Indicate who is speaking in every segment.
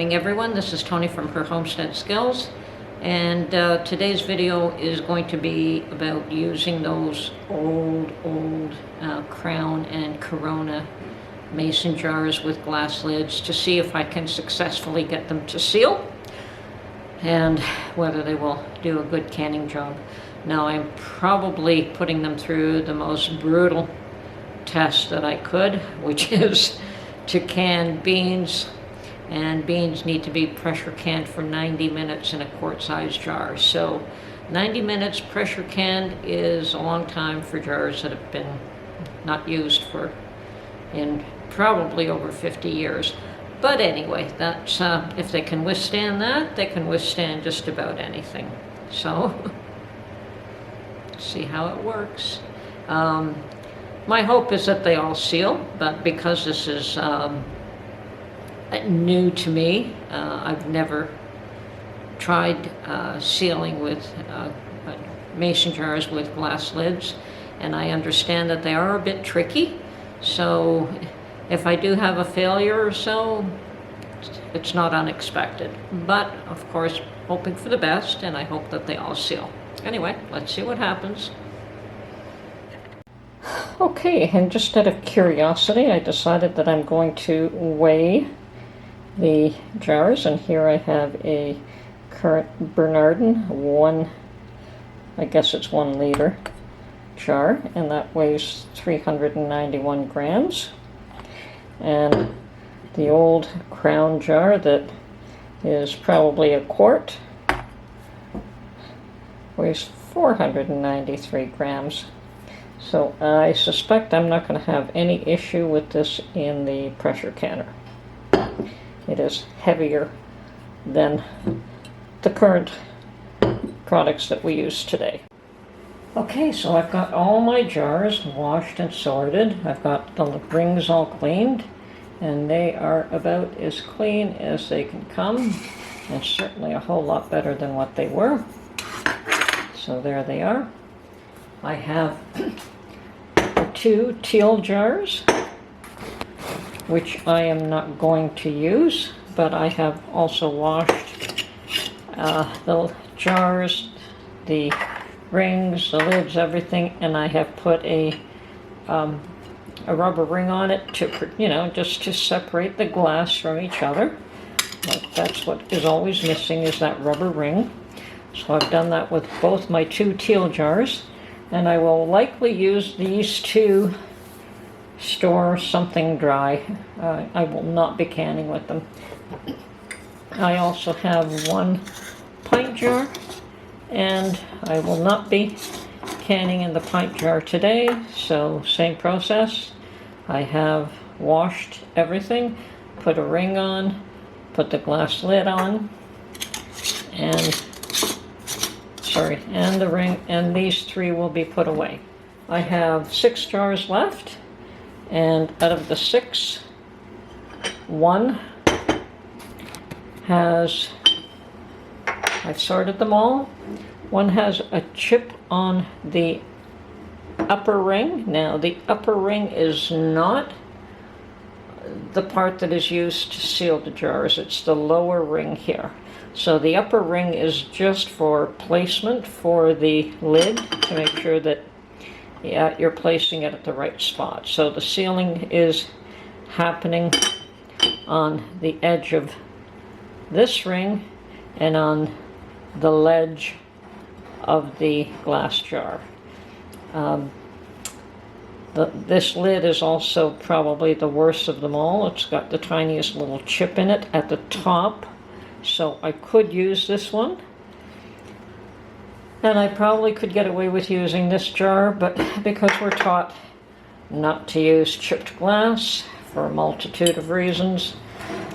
Speaker 1: morning, everyone. This is Tony from Her Homestead Skills, and today's video is going to be about using those old Crown and Corona mason jars with glass lids to see if I can successfully get them to seal and whether they will do a good canning job. Now, I'm probably putting them through the most brutal test that I could, which is to can beans, and beans need to be pressure canned for 90 minutes in a quart-sized jar. So 90 minutes pressure canned is a long time for jars that have been not used for in probably over 50 years. But anyway, that's if they can withstand that, they can withstand just about anything. So see how it works. My hope is that they all seal, but because this is new to me, I've never tried sealing with mason jars with glass lids, and I understand that they are a bit tricky. So if I do have a failure or so, it's not unexpected. But of course, hoping for the best, and I hope that they all seal. Anyway, let's see what happens. Okay, and just out of curiosity, I decided that I'm going to weigh the jars, and here I have a current Bernardin, I guess it's 1 liter jar, and that weighs 391 grams. And the old Crown jar that is probably a quart weighs 493 grams. So I suspect I'm not going to have any issue with this in the pressure canner. It is heavier than the current products that we use today. Okay, so I've got all my jars washed and sorted. I've got the rings all cleaned, and they are about as clean as they can come, and certainly a whole lot better than what they were. So there they are. I have 2 teal jars, which I am not going to use, but I have also washed the jars, the rings, the lids, everything, and I have put a rubber ring on it to, just to separate the glass from each other. Like, that's what is always missing, is that rubber ring. So I've done that with both my 2 teal jars, and I will likely use these to store something dry. I will not be canning with them. I also have 1 pint jar, and I will not be canning in the pint jar today, so same process. I have washed everything, put a ring on, put the glass lid on, and the ring, and these 3 will be put away. I have 6 jars left, and out of the 6, 1 has, I've sorted them all, 1 has a chip on the upper ring. Now, the upper ring is not the part that is used to seal the jars. It's the lower ring here. So the upper ring is just for placement for the lid, to make sure that you're placing it at the right spot. So the sealing is happening on the edge of this ring and on the ledge of the glass jar. This lid is also probably the worst of them all. It's got the tiniest little chip in it at the top, so I could use this one. And I probably could get away with using this jar, but because we're taught not to use chipped glass for a multitude of reasons,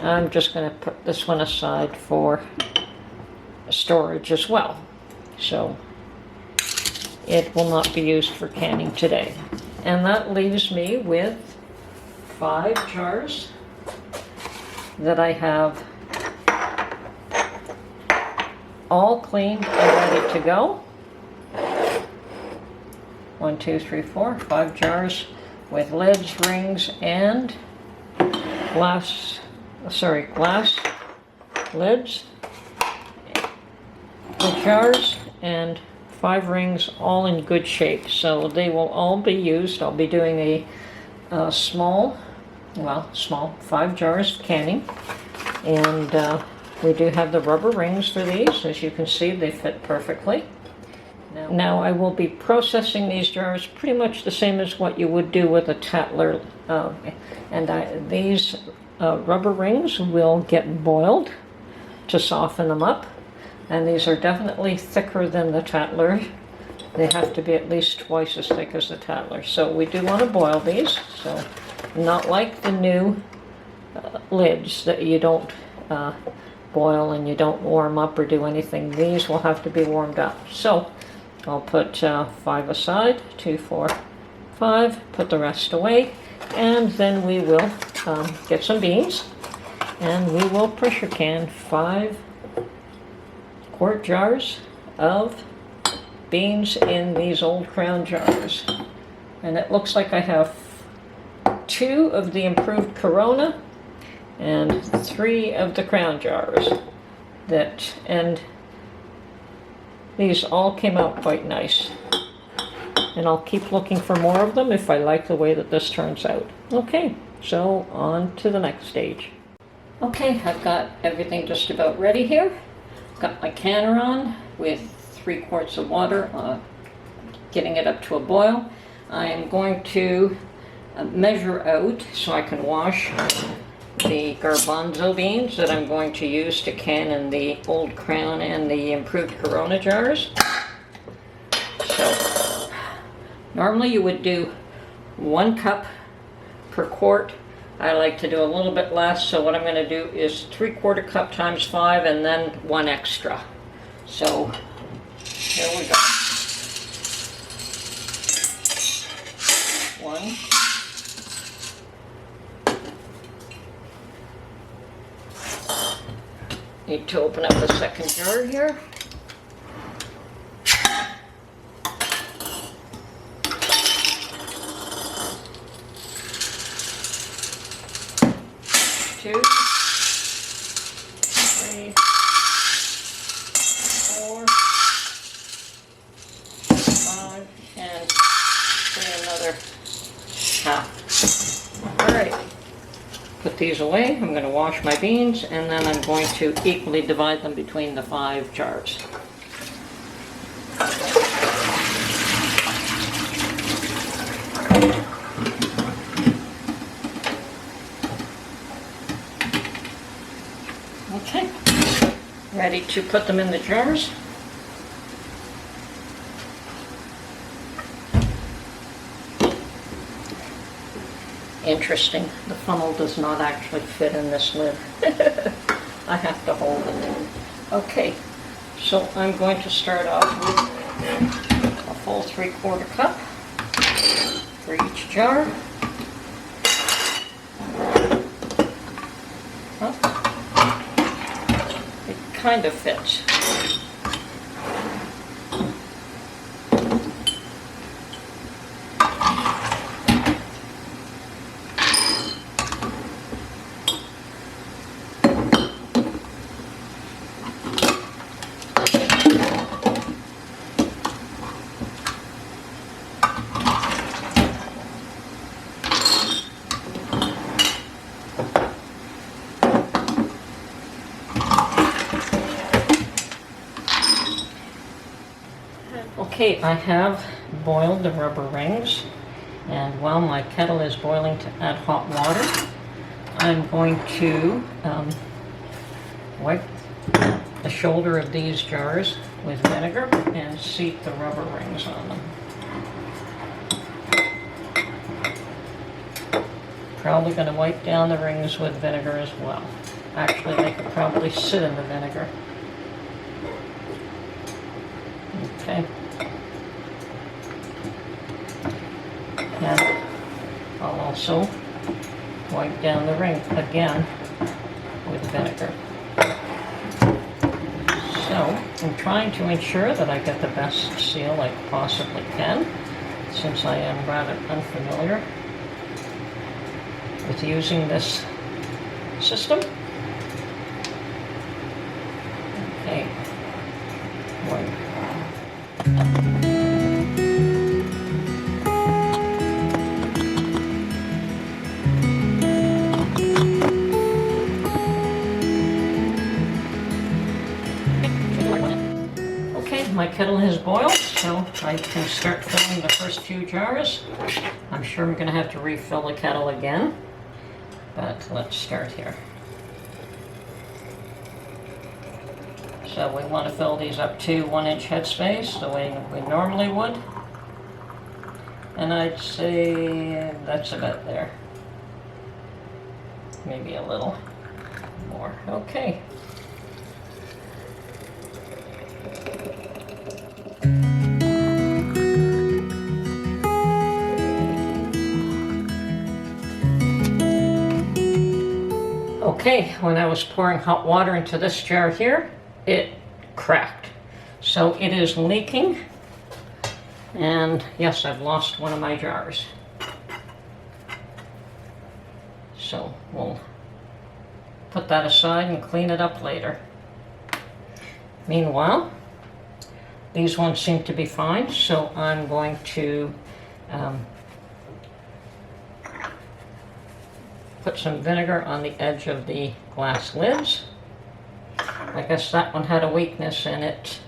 Speaker 1: I'm just going to put this one aside for storage as well. So it will not be used for canning today. And that leaves me with 5 jars that I have all cleaned and ready to go. 1, 2, 3, 4, 5 jars with lids, rings, and glass lids, the jars, and 5 rings all in good shape. So they will all be used. I'll be doing a small 5 jars canning. And we do have the rubber rings for these. As you can see, they fit perfectly. Now I will be processing these jars pretty much the same as what you would do with a Tatler. These rubber rings will get boiled to soften them up. And these are definitely thicker than the Tatler. They have to be at least twice as thick as the Tatler. So we do want to boil these. So not like the new lids that you don't boil and you don't warm up or do anything. These will have to be warmed up. So I'll put 5 aside, 2, 4, 5, put the rest away, and then we will get some beans, and we will pressure can 5 quart jars of beans in these old Crown jars. And it looks like I have 2 of the improved Corona and 3 of the Crown jars. And these all came out quite nice. And I'll keep looking for more of them if I like the way that this turns out. Okay, so on to the next stage. Okay, I've got everything just about ready here. Got my canner on with 3 quarts of water, getting it up to a boil. I am going to measure out so I can wash the garbanzo beans that I'm going to use to can in the old Crown and the improved Corona jars. So normally you would do 1 cup per quart. I like to do a little bit less, so what I'm going to do is 3/4 cup times 5 and then 1 extra. So here we go. 1. Need to open up the second jar here. 2, 3, 4, 5, and say another half. All right. Put these away. I'm going to wash my beans, and then I'm going to equally divide them between the 5 jars. Okay, ready to put them in the jars. Interesting, the funnel does not actually fit in this lid. I have to hold it. Okay, so I'm going to start off with a full 3/4 cup for each jar. It kind of fits. Okay, I have boiled the rubber rings, and while my kettle is boiling to add hot water, I'm going to wipe the shoulder of these jars with vinegar and seat the rubber rings on them. Probably going to wipe down the rings with vinegar as well. Actually, they could probably sit in the vinegar. Okay. And I'll also wipe down the ring again with vinegar. So I'm trying to ensure that I get the best seal I possibly can, since I am rather unfamiliar with using this system. Okay. One. Okay, my kettle has boiled, so I can start filling the first few jars. I'm sure I'm going to have to refill the kettle again, but let's start here. So we want to fill these up to 1-inch headspace, the way we normally would. And I'd say that's about there. Maybe a little more. Okay. Okay, when I was pouring hot water into this jar here, it cracked. So it is leaking, and yes, I've lost one of my jars. So we'll put that aside and clean it up later. Meanwhile, these ones seem to be fine, so I'm going to put some vinegar on the edge of the glass lids. I guess that one had a weakness and it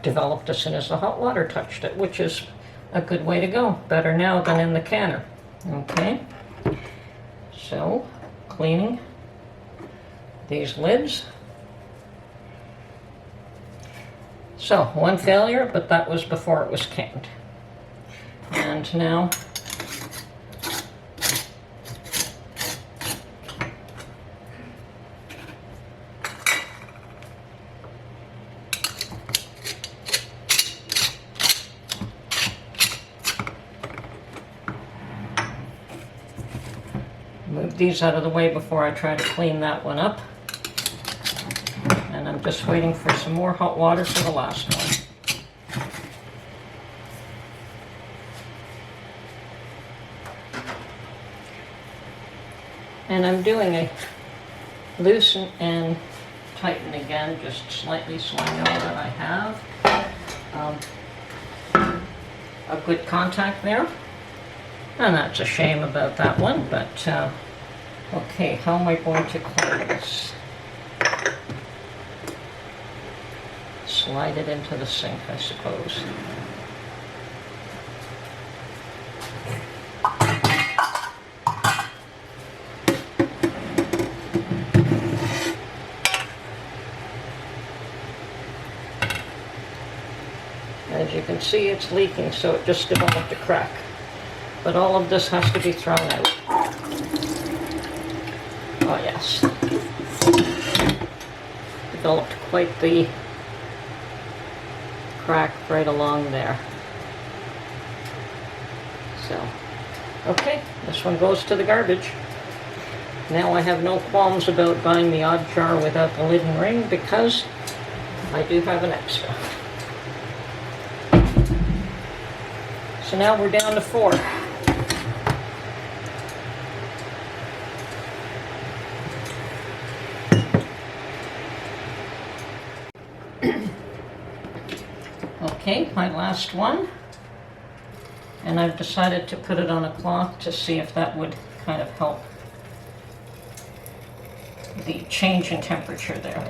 Speaker 1: developed as soon as the hot water touched it, which is a good way to go. Better now than in the canner. Okay, so cleaning these lids. So one failure, but that was before it was canned. And now move these out of the way before I try to clean that one up. And I'm just waiting for some more hot water for the last one. And I'm doing a loosen and tighten again, just slightly, so I know that I have a good contact there. And that's a shame about that one, but okay, how am I going to clean this? Slide it into the sink, I suppose. As you can see, it's leaking, so it just developed a crack. But all of this has to be thrown out. Oh yes. Developed quite the crack right along there. So, okay, this one goes to the garbage. Now I have no qualms about buying the odd jar without the lid and ring because I do have an extra. So now we're down to 4. Okay, my last one, and I've decided to put it on a cloth to see if that would kind of help the change in temperature there.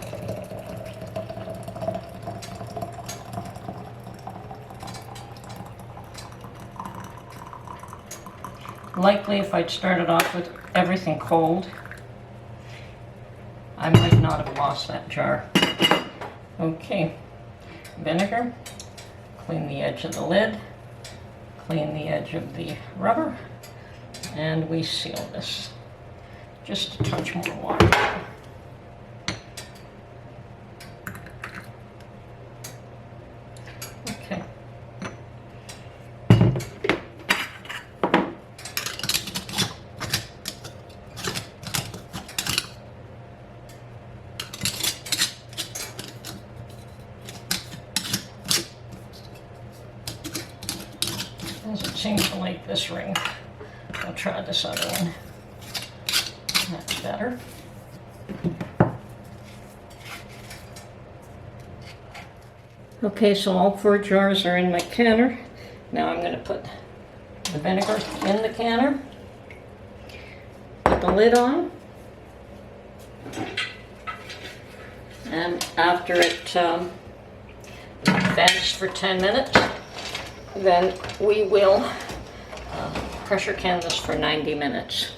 Speaker 1: Likely if I'd started off with everything cold, I might not have lost that jar. Okay, vinegar. Clean the edge of the lid, clean the edge of the rubber, and we seal this. Just a touch more water. Okay. Doesn't seem to like this ring. I'll try this other one. That's better. Okay, so all 4 jars are in my canner. Now I'm going to put the vinegar in the canner, put the lid on, and after it vents for 10 minutes, then we will pressure can this for 90 minutes.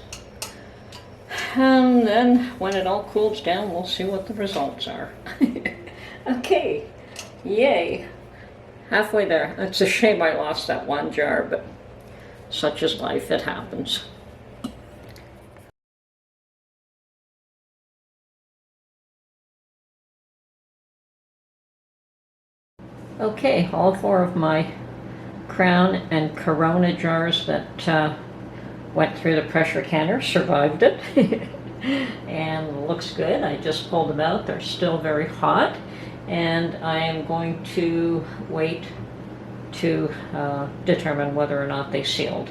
Speaker 1: And then when it all cools down, we'll see what the results are. Okay, yay. Halfway there. It's a shame I lost that 1 jar, but such is life, it happens. Okay, all 4 of my Crown and Corona jars that went through the pressure canner survived it. And looks good. I just pulled them out. They're still very hot. And I am going to wait to determine whether or not they sealed.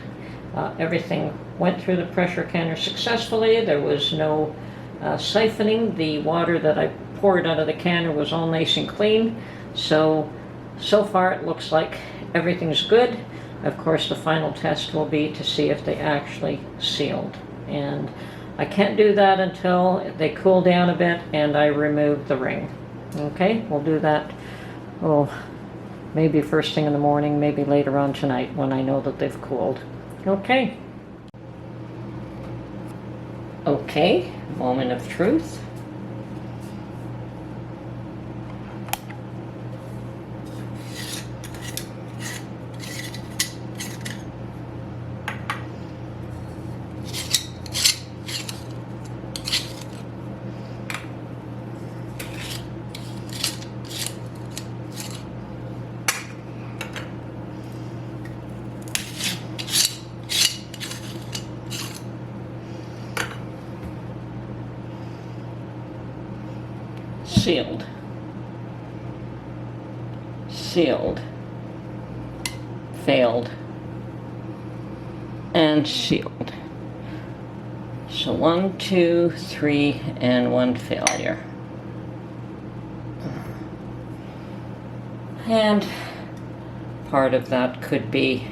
Speaker 1: Everything went through the pressure canner successfully. There was no siphoning. The water that I poured out of the canner was all nice and clean. So far it looks like everything's good. Of course, the final test will be to see if they actually sealed. And I can't do that until they cool down a bit and I remove the ring. Okay, we'll do that, maybe first thing in the morning, maybe later on tonight when I know that they've cooled. Okay. Okay, moment of truth. Sealed, sealed, failed, and sealed. So 1, 2, 3, and 1 failure. And part of that could be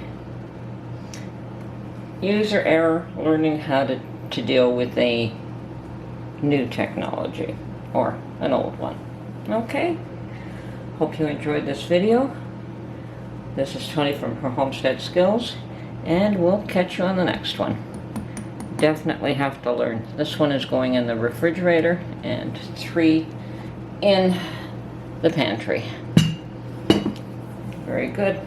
Speaker 1: user error, learning how to deal with a new technology or an old one. Okay, hope you enjoyed this video. This is Tony from her Homestead Skills, and we'll catch you on the next one. Definitely have to learn. This one is going in the refrigerator and 3 in the pantry. Very good.